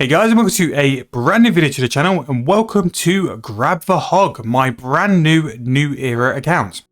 Hey guys, and welcome to a brand new video to the channel, and welcome to Grab The Hog, my brand new era account.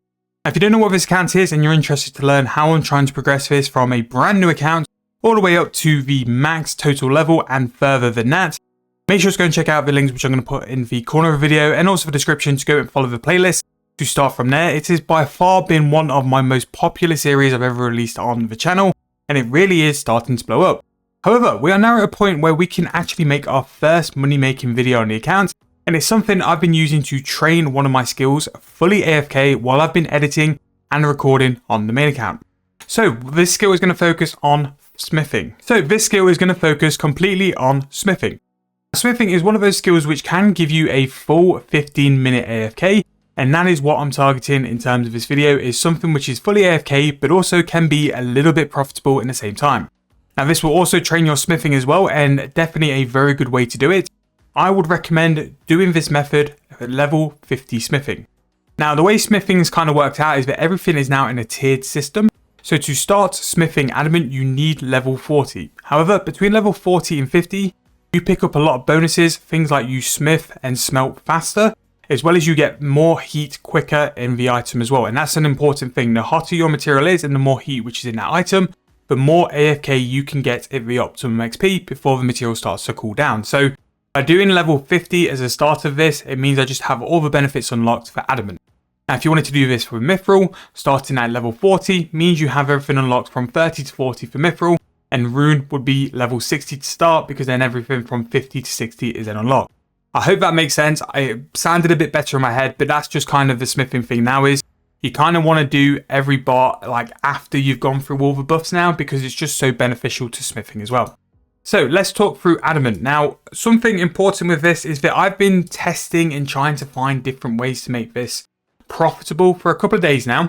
Now, if you don't know what this account is and you're interested to learn how I'm trying to progress this from a brand new account all the way up to the max total level and further than that, make sure to go and check out the links which I'm going to put in the corner of the video and also the description to go and follow the playlist to start from there. It has by far been one of my most popular series I've ever released on the channel, and it really is starting to blow up. However, we are now at a point where we can actually make our first money-making video on the account, and it's something I've been using to train one of my skills fully AFK while I've been editing and recording on the main account. So this skill is going to focus on smithing. This skill is going to focus completely on smithing. Smithing is one of those skills which can give you a full 15-minute AFK, and that is what I'm targeting in terms of this video, is something which is fully AFK but also can be a little bit profitable in the same time. Now this will also train your smithing as well, and definitely a very good way to do it. I would recommend doing this method at level 50 smithing. Now the way smithing's kind of worked out is that everything is now in a tiered system. So to start smithing adamant, you need level 40. However, between level 40 and 50, you pick up a lot of bonuses, things like you smith and smelt faster, as well as you get more heat quicker in the item as well. And that's an important thing. The hotter your material is and the more heat which is in that item, the more AFK you can get at the optimum XP before the material starts to cool down. So by doing level 50 as a start of this, it means I just have all the benefits unlocked for adamant. Now if you wanted to do this for mithril, starting at level 40 means you have everything unlocked from 30 to 40 for mithril, and rune would be level 60 to start, because then everything from 50 to 60 is then unlocked. I hope that makes sense. It sounded a bit better in my head, but that's just kind of the smithing thing now. Is you kind of want to do every bar like after you've gone through all the buffs now, because it's just so beneficial to smithing as well. So let's talk through adamant. Now, something important with this is that I've been testing and trying to find different ways to make this profitable for a couple of days now.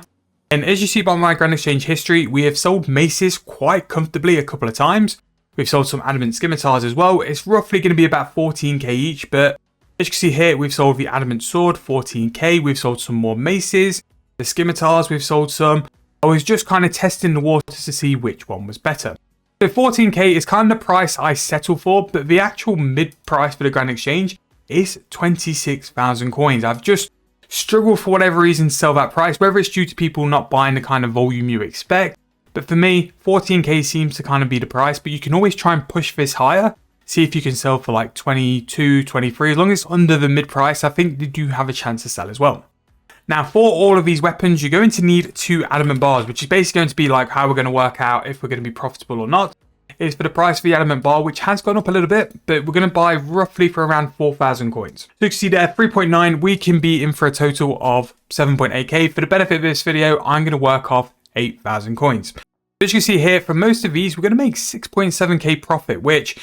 And as you see by my Grand Exchange history, we have sold maces quite comfortably a couple of times. We've sold some adamant scimitars as well. It's roughly going to be about 14k each, but as you can see here, we've sold the adamant sword, 14k. We've sold some more maces. The scimitars, we've sold some. I was just kind of testing the waters to see which one was better. So 14k is kind of the price I settle for, but the actual mid price for the Grand Exchange is 26,000 coins. I've just struggled for whatever reason to sell that price, whether it's due to people not buying the kind of volume you expect. But for me, 14k seems to kind of be the price, but you can always try and push this higher. See if you can sell for like 22, 23. As long as it's under the mid price, I think you do have a chance to sell as well. Now for all of these weapons, you're going to need 2 adamant bars, which is basically going to be like how we're going to work out if we're going to be profitable or not. Is for the price of the adamant bar, which has gone up a little bit, but we're going to buy roughly for around 4,000 coins. So you can see there, 3.9, we can be in for a total of 7.8k. For the benefit of this video, I'm going to work off 8,000 coins. As you can see here, for most of these, we're going to make 6.7k profit, which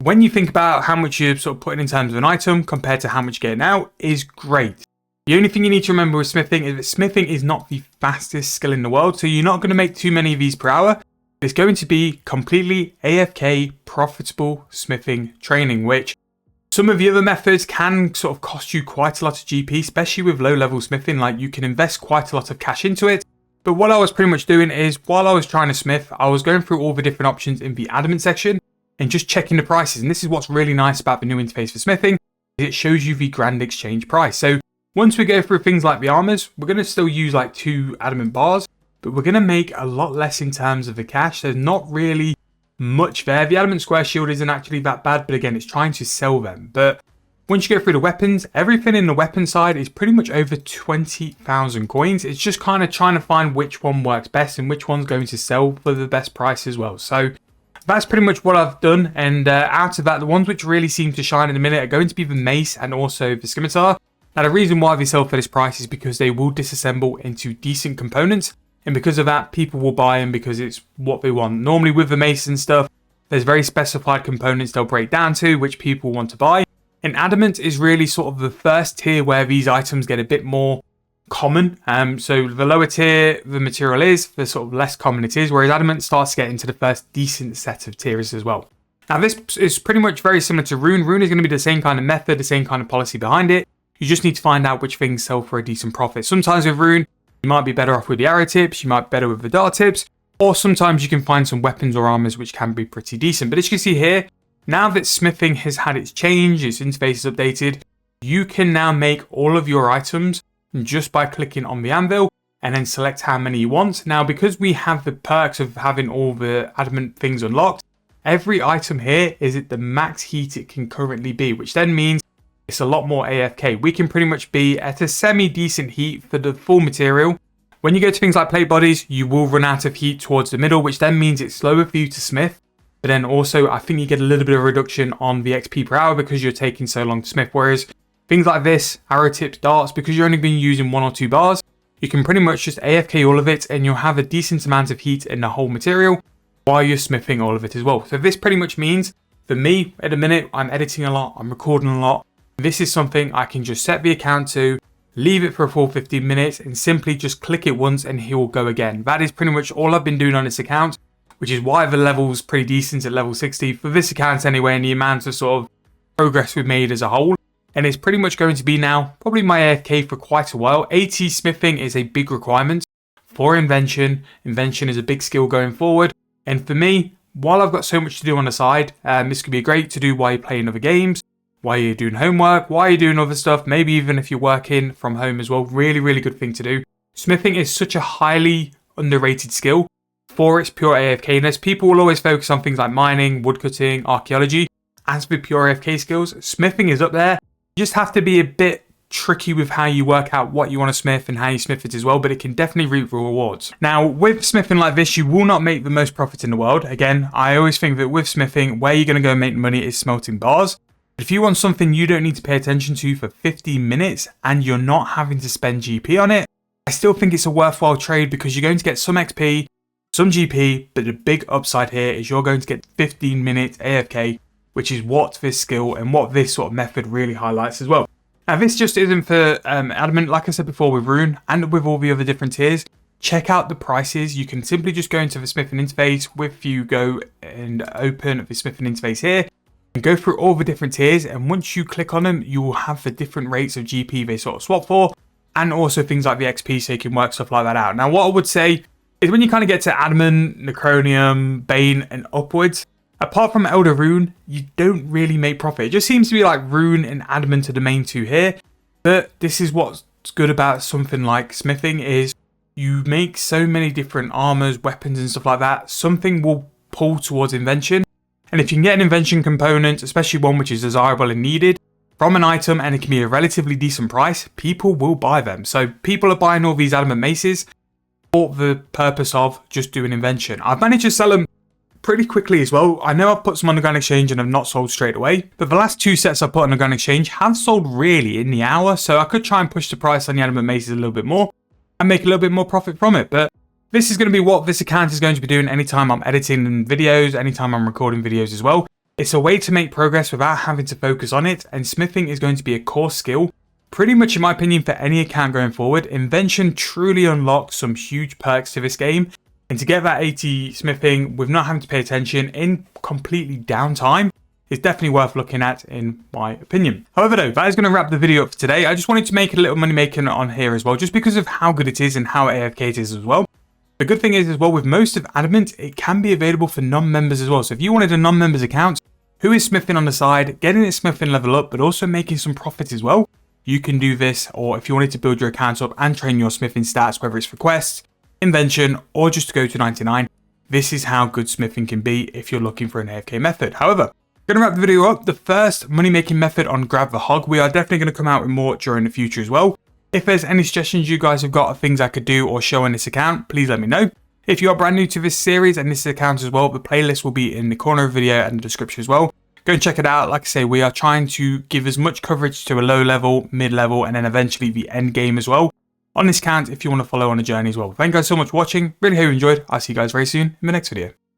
when you think about how much you're sort of putting in terms of an item compared to how much you're getting out, is great. The only thing you need to remember with smithing is that smithing is not the fastest skill in the world, so you're not going to make too many of these per hour. It's going to be completely AFK profitable smithing training, which some of the other methods can sort of cost you quite a lot of GP, especially with low level smithing. Like you can invest quite a lot of cash into it. But what I was pretty much doing is while I was trying to smith, I was going through all the different options in the adamant section and just checking the prices. And this is what's really nice about the new interface for smithing. It shows you the Grand Exchange price. So once we go through things like the armors, we're going to still use like 2 adamant bars, but we're going to make a lot less in terms of the cash. There's not really much there. The adamant square shield isn't actually that bad, but again, it's trying to sell them. But once you go through the weapons, everything in the weapon side is pretty much over 20,000 coins. It's just kind of trying to find which one works best and which one's going to sell for the best price as well. So that's pretty much what I've done. And out of that, the ones which really seem to shine in a minute are going to be the mace and also the scimitar. Now the reason why they sell for this price is because they will disassemble into decent components, and because of that people will buy them because it's what they want. Normally with the mace and stuff, there's very specified components they'll break down to which people want to buy, and adamant is really sort of the first tier where these items get a bit more common. So the lower tier the material is, the sort of less common it is, whereas adamant starts to get into the first decent set of tiers as well. Now this is pretty much very similar to rune. Rune is going to be the same kind of method, the same kind of policy behind it. You just need to find out which things sell for a decent profit. Sometimes with rune, you might be better off with the arrow tips, you might be better with the dart tips, or sometimes you can find some weapons or armors which can be pretty decent. But as you can see here, Now that smithing has had its change, its interface is updated, you can now make all of your items just by clicking on the anvil and then select how many you want. Now, because we have the perks of having all the adamant things unlocked, every item here is at the max heat it can currently be, which then means it's a lot more AFK. We can pretty much be at a semi-decent heat for the full material. When you go to things like plate bodies, you will run out of heat towards the middle, which then means it's slower for you to smith. But then also, I think you get a little bit of a reduction on the XP per hour because you're taking so long to smith. Whereas things like this, arrow tips, darts, because you're only going to be using 1 or 2 bars, you can pretty much just AFK all of it and you'll have a decent amount of heat in the whole material while you're smithing all of it as well. So this pretty much means, for me, at the minute, I'm editing a lot, I'm recording a lot. This is something I can just set the account to, leave it for a full 15 minutes and simply just click it once and he will go again. That is pretty much all I've been doing on this account, which is why the level's pretty decent at level 60 for this account anyway, and the amount of sort of progress we've made as a whole. And it's pretty much going to be now probably my AFK for quite a while. AT smithing is a big requirement for invention. Invention is a big skill going forward. And for me, while I've got so much to do on the side, this could be great to do while you're playing other games, while you're doing homework, while you're doing other stuff, maybe even if you're working from home as well. Really, really good thing to do. Smithing is such a highly underrated skill for its pure AFK-ness. People will always focus on things like mining, woodcutting, archaeology. As for pure AFK skills, smithing is up there. You just have to be a bit tricky with how you work out what you want to smith and how you smith it as well, but it can definitely reap rewards. Now, with smithing like this, you will not make the most profit in the world. Again, I always think that with smithing, where you're going to go and make money is smelting bars. But if you want something you don't need to pay attention to for 15 minutes and you're not having to spend GP on it, I still think it's a worthwhile trade because you're going to get some XP, some GP, but the big upside here is you're going to get 15 minutes AFK, which is what this skill and what this sort of method really highlights as well. Now, this just isn't for adamant, like I said before with Rune and with all the other different tiers. Check out the prices. You can simply just go into the smithing interface. If you go and open the smithing interface here, and go through all the different tiers, and once you click on them, you will have the different rates of GP they sort of swap for, and also things like the XP, so you can work stuff like that out. Now, what I would say is when you kind of get to adamant, necronium, bane, and upwards, apart from Elder Rune, you don't really make profit. It just seems to be like Rune and adamant are the main two here. But this is what's good about something like smithing is you make so many different armors, weapons, and stuff like that. Something will pull towards invention. And if you can get an invention component, especially one which is desirable and needed, from an item and it can be a relatively decent price, people will buy them. So people are buying all these adamant maces for the purpose of just doing invention. I've managed to sell them pretty quickly as well. I know I've put some on the Grand Exchange and have not sold straight away, but the last 2 sets I put on the Grand Exchange have sold really in the hour, so I could try and push the price on the adamant maces a little bit more and make a little bit more profit from it. But this is going to be what this account is going to be doing anytime I'm editing videos, anytime I'm recording videos as well. It's a way to make progress without having to focus on it, and smithing is going to be a core skill, pretty much in my opinion, for any account going forward. Invention truly unlocks some huge perks to this game, and to get that 80 smithing with not having to pay attention in completely downtime is definitely worth looking at in my opinion. However though, that is going to wrap the video up for today. I just wanted to make a little money making on here as well, just because of how good it is and how AFK it is as well. The good thing is as well, with most of Adamant, it can be available for non-members as well. So if you wanted a non-members account who is smithing on the side, getting its smithing level up, but also making some profit as well, you can do this. Or if you wanted to build your account up and train your smithing stats, whether it's for quests, invention, or just to go to 99, this is how good smithing can be if you're looking for an AFK method. However, I'm going to wrap the video up. The first money-making method on Grab The Hog. We are definitely going to come out with more during the future as well. If there's any suggestions you guys have got of things I could do or show on this account, please let me know. If you are brand new to this series and this account as well, the playlist will be in the corner of the video and the description as well. Go and check it out. Like I say, we are trying to give as much coverage to a low level, mid level, and then eventually the end game as well on this account if you want to follow on a journey as well. Thank you guys so much for watching. Really hope you enjoyed. I'll see you guys very soon in the next video.